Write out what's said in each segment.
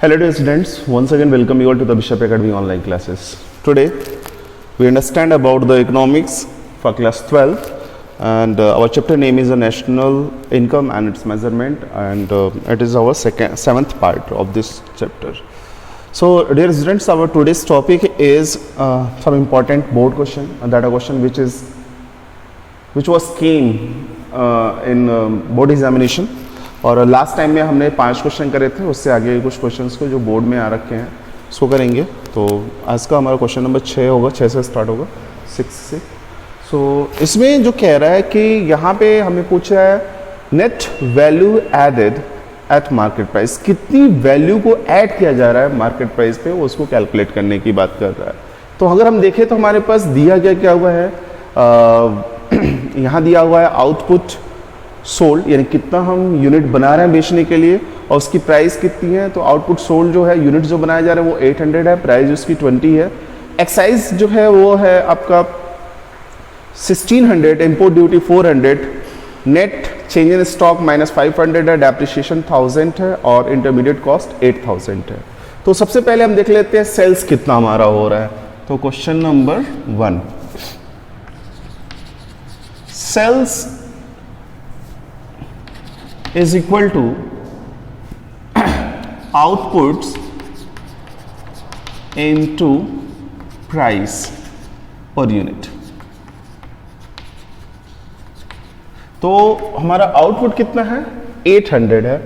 Hello dear students, once again welcome you all to the Bishop Academy online classes. Today we understand about the economics for class 12 and our chapter name is the national income and its measurement, and it is our seventh part of this chapter. So dear students, our today's topic is some important board question, and that a question which was came in board examination. और last time में हमने 5 question करे थे, उससे आगे कुछ questions को जो बोर्ड में आ रखे हैं उसको करेंगे. तो आज का हमारा क्वेश्चन नंबर 6 होगा, 6 से स्टार्ट होगा, 6 से. सो इसमें जो कह रहा है कि यहाँ पे हमें पूछ रहा है net value added at market price, कितनी वैल्यू को ऐड किया जा रहा है मार्केट प्राइस पे, वो उसको कैलकुलेट करने की बात कर रहा है. तो अगर हम देखें तो हमारे पास दिया गया क्या हुआ है, यहाँ दिया हुआ है आउटपुट सोल्ड, यानी कितना हम यूनिट बना रहे हैं बेचने के लिए और उसकी प्राइस कितनी है. तो आउटपुट सोल्ड जो है, यूनिट जो बनाया जा रहा है वो 800 है, प्राइस उसकी 20 है. एक्साइज जो है वो है आपका 1600, import duty 400, net change in stock minus 500 है, डेप्रिसिएशन 1000 है और इंटरमीडिएट कॉस्ट 8000 है. तो सबसे पहले हम देख लेते हैं सेल्स कितना हमारा हो रहा है. तो question number 1, sales is equal to outputs into price per unit. तो हमारा आउटपुट कितना है, 800 है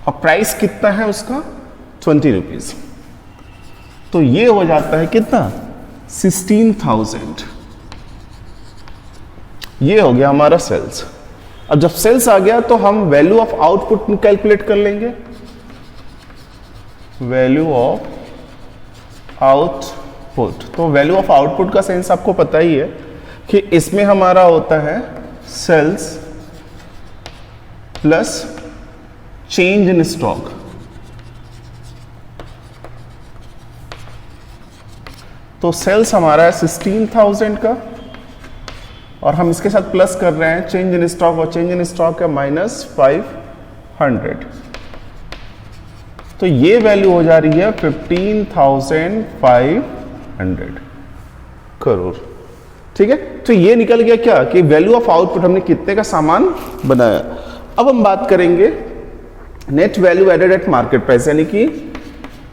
और प्राइस कितना है उसका 20 रुपीज. तो ये हो जाता है कितना, 16,000. ये हो गया हमारा सेल्स. अब जब सेल्स आ गया तो हम वैल्यू ऑफ आउटपुट कैलकुलेट कर लेंगे. वैल्यू ऑफ आउटपुट, तो वैल्यू ऑफ आउटपुट का सेंस आपको पता ही है कि इसमें हमारा होता है sales plus change in stock. तो सेल्स हमारा है 16,000 का और हम इसके साथ प्लस कर रहे हैं चेंज इन स्टॉक, और चेंज इन स्टॉक है माइनस 500. तो ये वैल्यू हो जा रही है 15,500 करोड़. ठीक है, तो ये निकल गया क्या कि वैल्यू ऑफ आउटपुट हमने कितने का सामान बनाया. अब हम बात करेंगे net value added at market price, यानी कि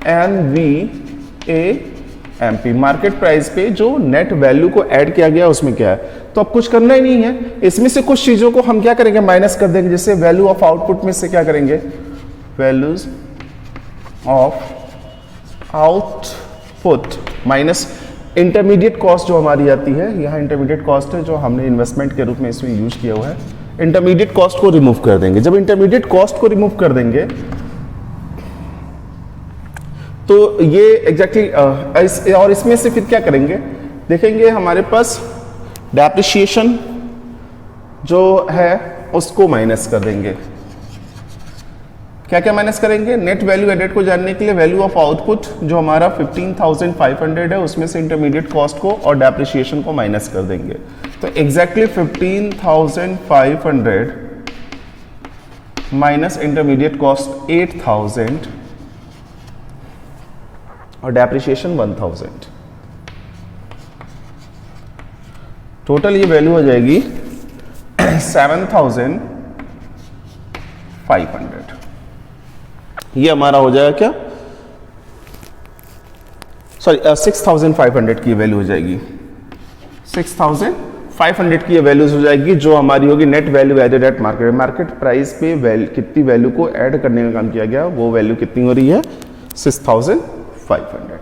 NVAMP, मार्केट प्राइस पे जो नेट वैल्यू को ऐड किया गया उसमें क्या है. तो अब कुछ करना ही नहीं है, इसमें से कुछ चीजों को हम क्या करेंगे, माइनस कर देंगे. जैसे वैल्यू ऑफ आउटपुट में से क्या करेंगे, values of output minus intermediate cost जो हमारी आती है. यहाँ इंटरमीडिएट कॉस्ट है जो हमने इन्वेस्टमेंट के रूप में इसमें यूज किया हुआ है. इंटरमीडिएट कॉस्ट को रिमूव कर देंगे. जब इंटरमीडिएट कॉस्ट को रिमूव कर देंगे तो ये एग्जैक्टली और इसमें से फिर क्या करेंगे, देखेंगे हमारे पास डेप्रिसिएशन जो है उसको माइनस कर देंगे. क्या क्या माइनस करेंगे, नेट वैल्यू एडेड को जानने के लिए वैल्यू ऑफ आउटपुट जो हमारा 15,500 है उसमें से इंटरमीडिएट कॉस्ट को और डेप्रिसिएशन को माइनस कर देंगे. तो एग्जैक्टली 15,500 माइनस इंटरमीडिएट कॉस्ट 8,000 और डेप्रिसिएशन 1,000. टोटल ये वैल्यू हो जाएगी 7,500. ये हमारा हो जाएगा क्या, सॉरी 6,500 की वैल्यू हो जाएगी. 6,500 की वैल्यूज हो जाएगी जो हमारी होगी net value added at market. Market price पे कितनी वैल्यू को ऐड करने का काम किया गया, वो वैल्यू कितनी हो रही है, 6,500.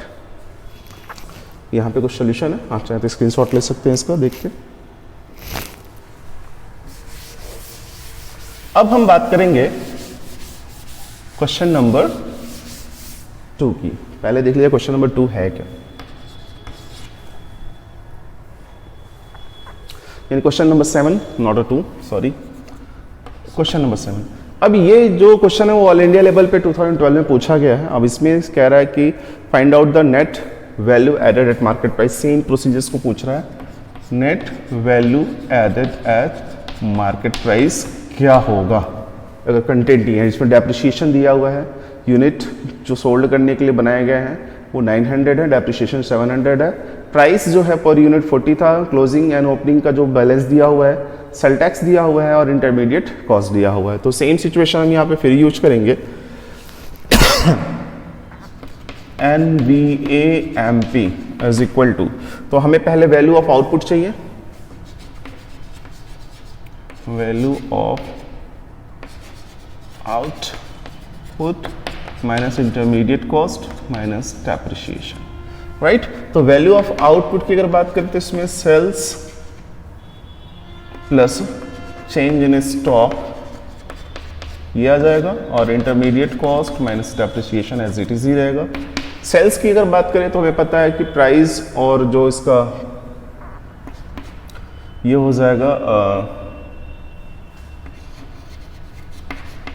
यहाँ पे कुछ सोल्यूशन है, आप चाहे तो स्क्रीनशॉट ले सकते हैं इसका देख के. अब हम बात करेंगे क्वेश्चन नंबर 2 की. पहले देख लीजिए क्वेश्चन नंबर 2 है क्या. यानी question number 7, not a 2, sorry, question number 7. अब ये जो क्वेश्चन है वो ऑल इंडिया लेवल पे 2012 में पूछा गया है. अब इसमें कह रहा है कि find out the net value added at market price. Same procedures को पूछ रहा है. Net value added at market price क्या होगा, अगर कंटेंट दिया है, इसमें डेप्रिसिएशन दिया हुआ है, यूनिट जो सोल्ड करने के लिए बनाए गए हैं वो 900 है, डेप्रिसिएशन 700 है, प्राइस जो है पर यूनिट 40 था, क्लोजिंग एंड ओपनिंग का जो बैलेंस दिया हुआ है, सेल टैक्स दिया हुआ है और इंटरमीडिएट कॉस्ट दिया हुआ है। तो सेम सिचुएशन हम यहाँ पे फिर यूज करेंगे, NVAMP इज इक्वल टू, तो हमें पहले वैल्यू ऑफ आउटपुट चाहिए, value of output minus intermediate cost minus depreciation, right. तो वैल्यू ऑफ आउटपुट की अगर बात करते हैं इसमें sales plus change in stock ये आ जाएगा और intermediate cost minus depreciation as it is ही रहेगा। सेल्स की अगर बात करें तो हमें पता है कि प्राइस और जो इसका ये हो जाएगा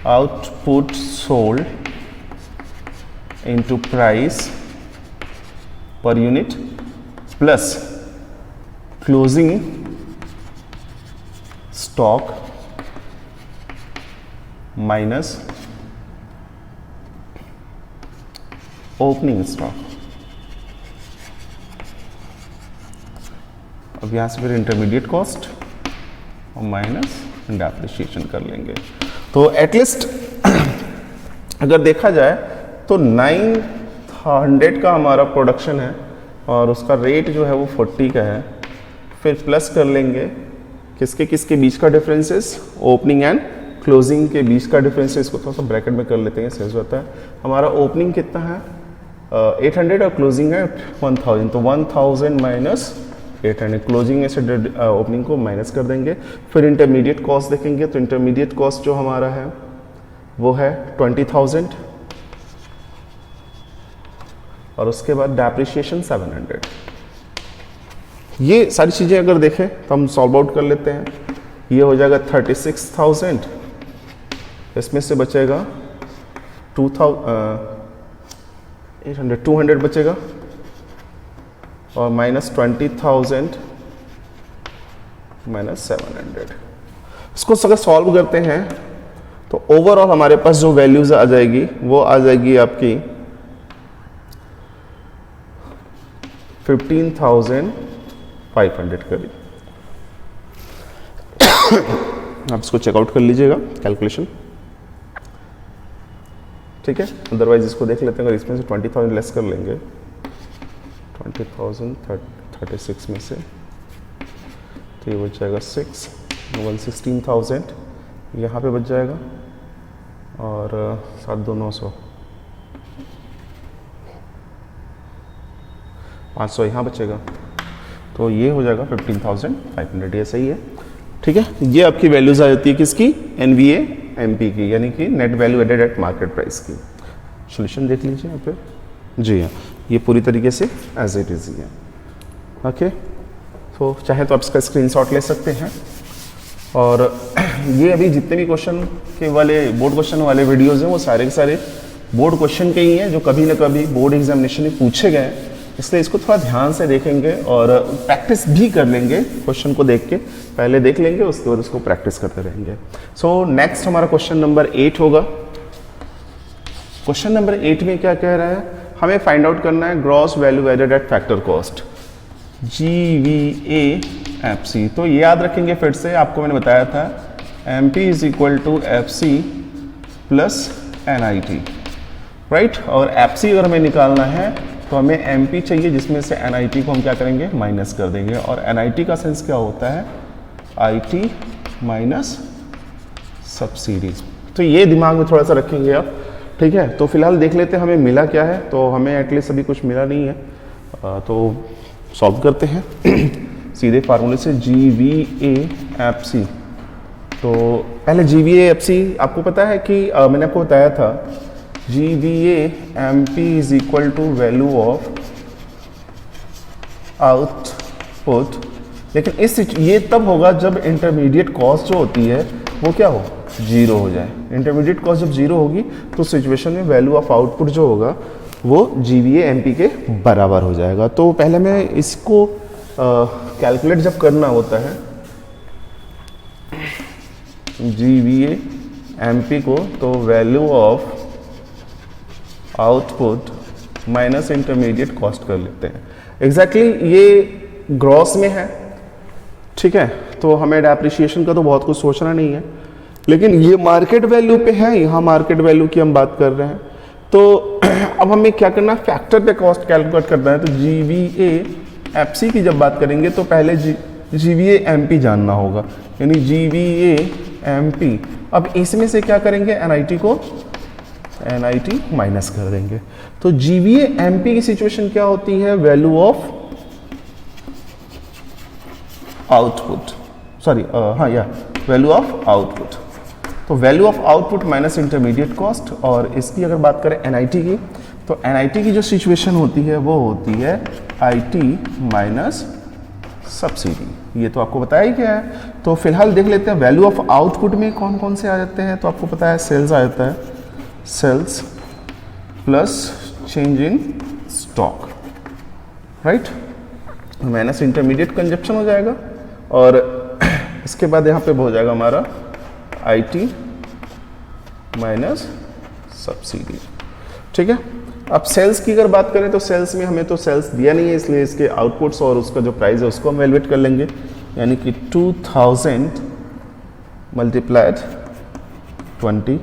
output sold into price per unit plus closing stock minus opening stock. अब यहां से फिर इंटरमीडिएट कॉस्ट और माइनस डेप्रिसिएशन कर लेंगे। तो एटलीस्ट अगर देखा जाए तो 900 का हमारा प्रोडक्शन है और उसका रेट जो है वो 40 का है, फिर प्लस कर लेंगे किसके किसके बीच का डिफरेंसेस, ओपनिंग एंड क्लोजिंग के बीच का डिफरेंस है, इसको थोड़ा सा ब्रैकेट में कर लेते हैं, सही होता है। हमारा ओपनिंग कितना है 800 और क्लोजिंग है 1000, तो 1000 माइनस 800, क्लोजिंग में से ओपनिंग को माइनस कर देंगे। फिर इंटरमीडिएट कॉस्ट देखेंगे, तो इंटरमीडिएट कॉस्ट जो हमारा है वो है 20,000 और उसके बाद डेप्रिसिएशन 700। ये सारी चीज़ें अगर देखें तो हम सॉल्व आउट कर लेते हैं, ये हो जाएगा 36,000, इसमें से बचेगा 200 बचेगा और माइनस 20,000 माइनस 700। इसको अगर सॉल्व करते हैं तो ओवरऑल हमारे पास जो वैल्यूज आ जाएगी वो आ जाएगी आपकी 15,500 करीब। आप इसको चेकआउट कर लीजिएगा कैलकुलेशन, ठीक है। अदरवाइज इसको देख लेते हैं, अगर इसमें से 20,000 लेस कर लेंगे, 20,000 36 में से, तो ये बच जाएगा 116,000 यहाँ पे बच जाएगा और 7,2,900, 500 यहाँ बचेगा, तो ये हो जाएगा 15,500। ये सही है, ठीक है। ये आपकी वैल्यूज आ जाती है किसकी, NVAMP की, यानी कि net value added at market price की। सोल्यूशन देख लीजिए यहाँ पे, जी हाँ, ये पूरी तरीके से एज इट इज ही है, ओके। तो चाहे तो आप इसका स्क्रीनशॉट ले सकते हैं और ये अभी जितने भी क्वेश्चन के वाले बोर्ड क्वेश्चन वाले वीडियोज़ हैं वो सारे के सारे बोर्ड क्वेश्चन के ही हैं जो कभी ना कभी बोर्ड एग्जामिनेशन में पूछे गए, इसलिए इसको थोड़ा ध्यान से देखेंगे और प्रैक्टिस भी कर लेंगे। क्वेश्चन को देख के पहले देख लेंगे, उसके बाद उसको प्रैक्टिस करते रहेंगे। सो नेक्स्ट हमारा क्वेश्चन नंबर 8 होगा। क्वेश्चन नंबर 8 में क्या कह रहा है, हमें फाइंड आउट करना है gross value added at factor cost, GVAFC। तो ये याद रखेंगे, फिर से आपको मैंने बताया था MP is equal to FC plus NIT, right. और FC अगर हमें निकालना है तो हमें MP चाहिए, जिसमें से NIT को हम क्या करेंगे, माइनस कर देंगे। और NIT का सेंस क्या होता है, IT माइनस सब्सिडीज। तो ये दिमाग में थोड़ा सा रखेंगे आप, ठीक है। तो फिलहाल देख लेते हैं हमें मिला क्या है, तो हमें एटलीस्ट अभी कुछ मिला नहीं है, तो सॉल्व करते हैं सीधे फार्मूले से, GVAFC। तो पहले GVAFC आपको पता है कि मैंने आपको बताया था GVAMP is equal to value of output, लेकिन ये तब होगा जब इंटरमीडिएट कॉस्ट जो होती है वो क्या हो, जीरो हो जाए। इंटरमीडिएट कॉस्ट जब जीरो होगी तो सिचुएशन में वैल्यू ऑफ आउटपुट जो होगा वो GVAMP के बराबर हो जाएगा। तो पहले मैं इसको कैलकुलेट जब करना होता है GVAMP को, तो value of output minus intermediate cost कर लेते हैं। एग्जैक्टली ये ग्रॉस में है, ठीक है, तो हमें डेप्रिसिएशन का तो बहुत कुछ सोचना नहीं है, लेकिन ये मार्केट वैल्यू पे है, यहाँ मार्केट वैल्यू की हम बात कर रहे हैं। तो अब हमें क्या करना है, फैक्टर पे कॉस्ट कैलकुलेट करना है। तो GVA/FC की जब बात करेंगे तो पहले GVA/MP जानना होगा, यानी GVA/MP। अब इसमें से क्या करेंगे, NIT को NIT माइनस कर देंगे। तो GVA/MP की सिचुएशन क्या होती है, वैल्यू ऑफ आउटपुट, सॉरी हाँ या वैल्यू ऑफ आउटपुट। तो value of output minus intermediate cost. और इसकी अगर बात करें NIT की, तो NIT की जो सिचुएशन होती है वो होती है IT माइनस सब्सिडी। ये तो आपको बताया ही क्या है। तो फिलहाल देख लेते हैं वैल्यू ऑफ आउटपुट में कौन कौन से आ जाते हैं। तो आपको पता है सेल्स आ जाता है, sales plus change in stock, right, minus intermediate consumption हो जाएगा। और इसके बाद यहाँ पे हो जाएगा हमारा IT माइनस सब्सिडी, ठीक है। अब सेल्स की अगर बात करें तो सेल्स में हमें तो सेल्स दिया नहीं है, इसलिए इसके आउटपुट्स और उसका जो प्राइस है उसको हम वैल्यूएट कर लेंगे, यानी कि 2000 मल्टीप्लाइड 20।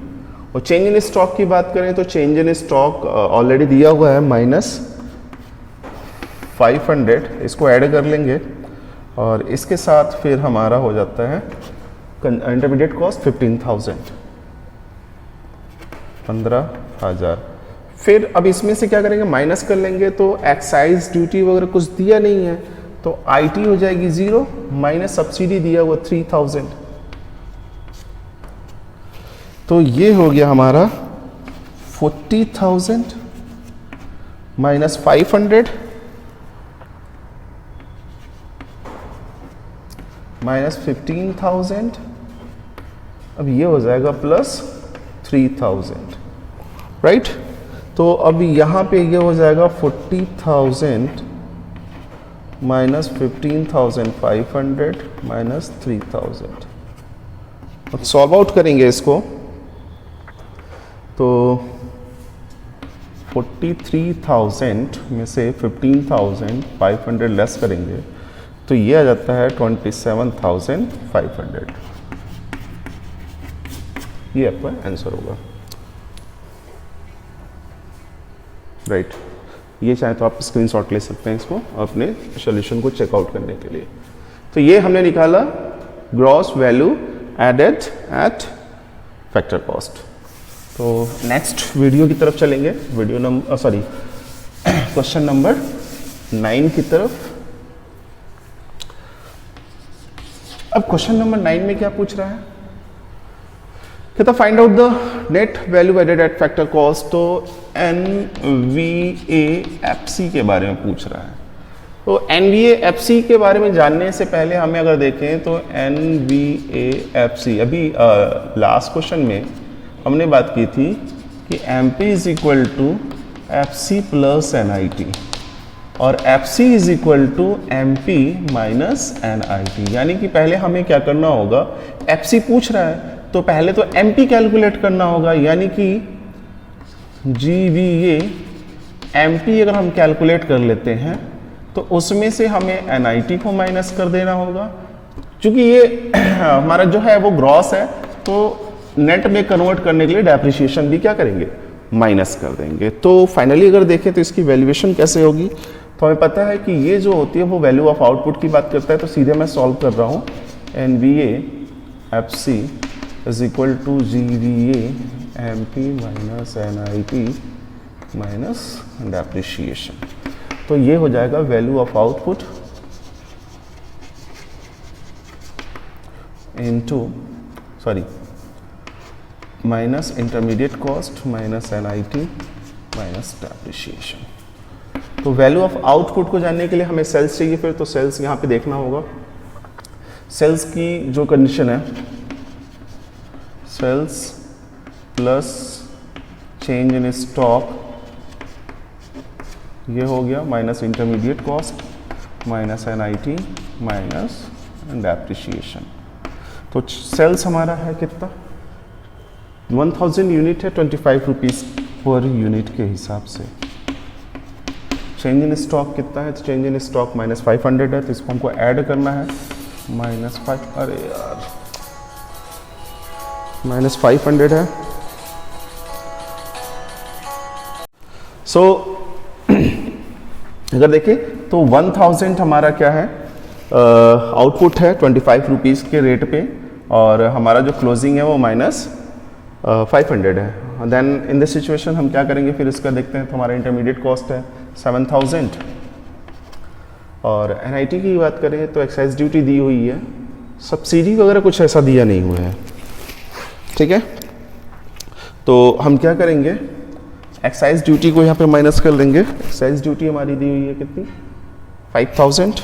और चेंज इन स्टॉक की बात करें तो चेंज इन स्टॉक ऑलरेडी दिया हुआ है -500, इसको ऐड कर लेंगे और इसके साथ फिर हमारा हो जाता है इंटरमीडिएट कॉस्ट 15,000, 15,000। फिर अब इसमें से क्या करेंगे, माइनस कर लेंगे। तो एक्साइज ड्यूटी वगैरह कुछ दिया नहीं है, तो IT हो जाएगी 0 माइनस सब्सिडी दिया हुआ 3,000। तो ये हो गया हमारा 40,000 माइनस 500 माइनस 15,000। अब ये हो जाएगा प्लस 3,000, राइट। तो अब यहाँ पे ये हो जाएगा 40,000 माइनस 15,500 माइनस 3,000। अब सॉल्व आउट करेंगे इसको तो 43,000 में से 15,500 लेस करेंगे तो ये आ जाता है 27,500। ये आपका आंसर होगा, राइट। ये चाहे तो आप स्क्रीनशॉट ले सकते हैं इसको अपने सॉल्यूशन को चेकआउट करने के लिए। तो ये हमने निकाला gross value added at factor cost. तो नेक्स्ट वीडियो की तरफ चलेंगे, video number sorry question number 9 की तरफ। अब क्वेश्चन नंबर 9 में क्या पूछ रहा है, कहता find out the net value added at factor cost. तो NVA/FC के बारे में पूछ रहा है। तो NVA/FC के बारे में जानने से पहले हमें अगर देखें तो NVA/FC अभी लास्ट क्वेश्चन में हमने बात की थी कि MP is equal to FC plus NIT और FC is equal to MP minus NIT। यानी कि पहले हमें क्या करना होगा, FC पूछ रहा है तो पहले तो MP कैलकुलेट करना होगा, यानी कि GVA/MP अगर हम कैलकुलेट कर लेते हैं तो उसमें से हमें NIT को माइनस कर देना होगा। क्योंकि ये हमारा जो है वो ग्रॉस है, तो नेट में कन्वर्ट करने के लिए डेप्रिसिएशन भी क्या करेंगे, माइनस कर देंगे। तो फाइनली अगर देखें तो इसकी वैल्यूएशन कैसे होगी, तो हमें पता है कि ये जो होती है वो वैल्यू ऑफ आउटपुट की बात करता है। तो सीधे मैं सॉल्व कर रहा हूँ, NVA/FC is equal to GVA/MP minus NIT minus depreciation. तो ये हो जाएगा value of output into minus intermediate cost minus NIT minus depreciation. तो वैल्यू ऑफ आउटपुट को जानने के लिए हमें सेल्स चाहिए, फिर तो सेल्स यहाँ पे देखना होगा। सेल्स की जो कंडीशन है, sales plus change in stock, ये हो गया minus intermediate cost minus NIT minus depreciation. तो सेल्स हमारा है कितना, 1000 यूनिट है 25 रुपीज़ पर यूनिट के हिसाब से। चेंज इन स्टॉक कितना है, तो चेंज इन स्टॉक -500 है, तो इसको हमको ऐड करना है -5, अरे यार -500 है। सो अगर देखें तो 1000 हमारा क्या है, आउटपुट है 25 रुपीज़ के रेट पे, और हमारा जो क्लोजिंग है वो -500 है। देन इन दिस सिचुएशन हम क्या करेंगे, फिर इसका देखते हैं। तो हमारा इंटरमीडिएट कॉस्ट है 7000, और एनआईटी की बात करें तो एक्साइज ड्यूटी दी हुई है, सब्सिडी वगैरह कुछ ऐसा दिया नहीं हुआ है, ठीक है। तो हम क्या करेंगे, एक्साइज ड्यूटी को यहाँ पे माइनस कर लेंगे। एक्साइज ड्यूटी हमारी दी हुई है कितनी, 5000,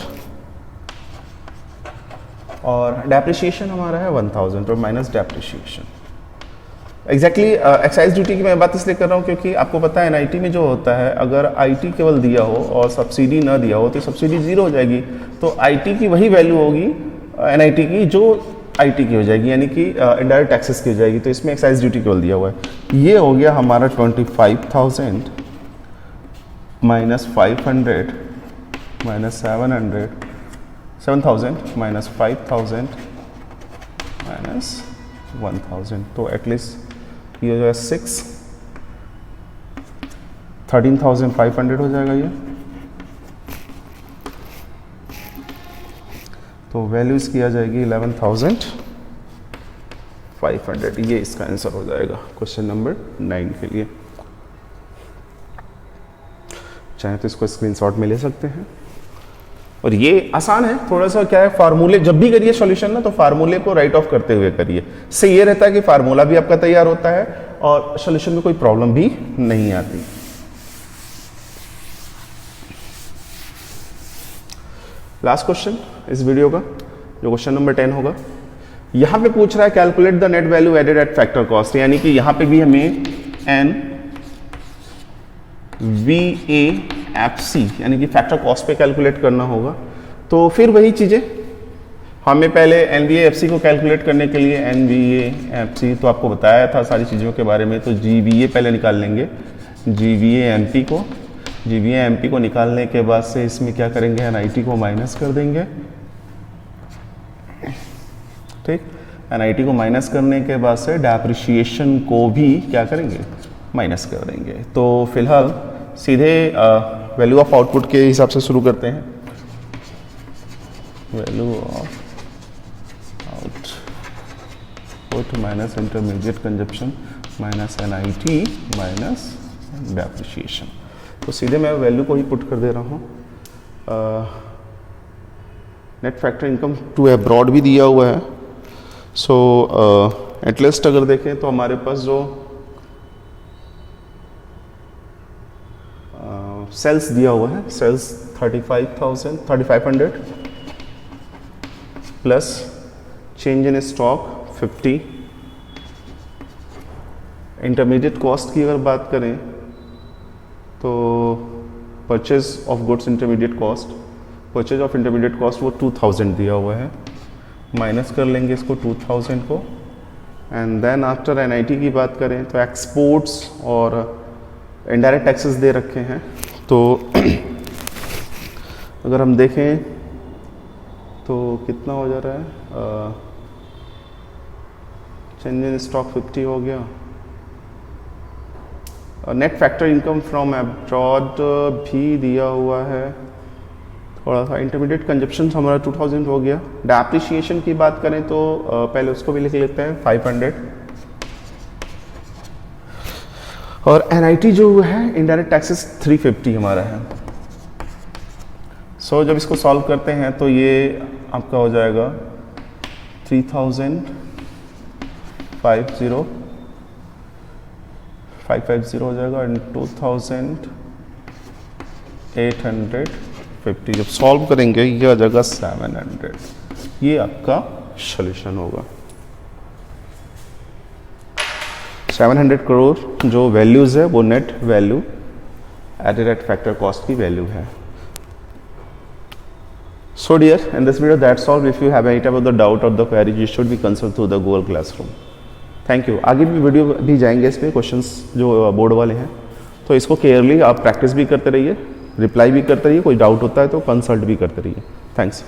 और डेप्रिसिएशन हमारा है 1000 और minus depreciation. Exactly excise duty की मैं बात इसलिए कर रहा हूँ क्योंकि आपको पता है एनआईटी में जो होता है, अगर आईटी केवल दिया हो और सब्सिडी ना दिया हो तो सब्सिडी जीरो हो जाएगी, तो आईटी की वही वैल्यू होगी एनआईटी की जो आईटी की हो जाएगी, यानी कि इनडायरेक्ट टैक्सेस की हो जाएगी। तो इसमें एक्साइज ड्यूटी केवल दिया हुआ है। ये हो गया हमारा 25,000 माइनस 500 माइनस 700, 7,000 माइनस 5,000 माइनस 1,000, तो एटलीस्ट ये जो है 13,500 हो जाएगा ये। तो वैल्यू इसकी आ जाएगी 11,500। ये इसका आंसर हो जाएगा क्वेश्चन नंबर 9 के लिए। चाहे तो इसको स्क्रीनशॉट में ले सकते हैं। और ये आसान है थोड़ा सा, क्या है, फार्मूले जब भी करिए सॉल्यूशन ना, तो फार्मूले को राइट ऑफ करते हुए करिए। इससे ये रहता है कि फार्मूला भी आपका तैयार होता है और सॉल्यूशन में कोई प्रॉब्लम भी नहीं आती। लास्ट क्वेश्चन इस वीडियो का, जो क्वेश्चन नंबर 10 होगा, यहां पे पूछ रहा है calculate the net value added at factor cost, यानी कि यहां पे भी हमें NVAFC यानी कि फैक्टर कॉस्ट पे कैलकुलेट करना होगा। तो फिर वही चीज़ें हमें पहले NVAFC को कैलकुलेट करने के लिए NVAFC तो आपको बताया था सारी चीज़ों के बारे में। तो GVA पहले निकाल लेंगे, GVA MP को निकालने के बाद से इसमें क्या करेंगे, NIT को माइनस कर देंगे, ठीक। NIT को माइनस करने के बाद से डेप्रिसिएशन को भी क्या करेंगे, माइनस कर देंगे। तो फिलहाल सीधे वैल्यू ऑफ आउटपुट के हिसाब से शुरू करते हैं। Value of output minus intermediate consumption minus NIT minus depreciation. तो सीधे मैं वैल्यू को ही पुट कर दे रहा हूँ। Net factor income to abroad भी दिया हुआ है। सो एटलीस्ट अगर देखें तो हमारे पास जो सेल्स दिया हुआ है, sales 3500 plus change in stock 50। Intermediate cost की अगर बात करें तो purchase of goods intermediate cost, purchase of intermediate cost वो 2000 दिया हुआ है, माइनस कर लेंगे इसको 2000 को। एंड देन आफ्टर NIT की बात करें तो एक्सपोर्ट्स और इनडायरेक्ट टैक्सेस दे रखे हैं। तो अगर हम देखें तो कितना हो जा रहा है, चेंज इन स्टॉक 50 हो गया। Net factor income from abroad भी दिया हुआ है थोड़ा सा। इंटरमीडिएट कंजप्शन हमारा 2000 हो गया। डेप्रिसिएशन की बात करें तो पहले उसको भी लिख लेते हैं 500। और NIT जो है इनडायरेक्ट टैक्सेस 350 हमारा है। सो जब इसको सॉल्व करते हैं तो ये आपका हो जाएगा 550 हो जाएगा एंड 2850। जब सॉल्व करेंगे ये आ जाएगा 700। ये आपका सॉल्यूशन होगा। 700 करोड़ जो वैल्यूज है वो net value added at factor cost की वैल्यू है। So dear, in this video that's all. If you have any type of the doubt or the query, you should be consulted through the Google Classroom. Thank you. आगे भी video भी जाएंगे इस पे, questions जो board वाले हैं, तो इसको केयरली आप प्रैक्टिस भी करते रहिए, रिप्लाई भी करते रहिए, कोई डाउट होता है तो कंसल्ट भी करते रहिए। थैंक्स।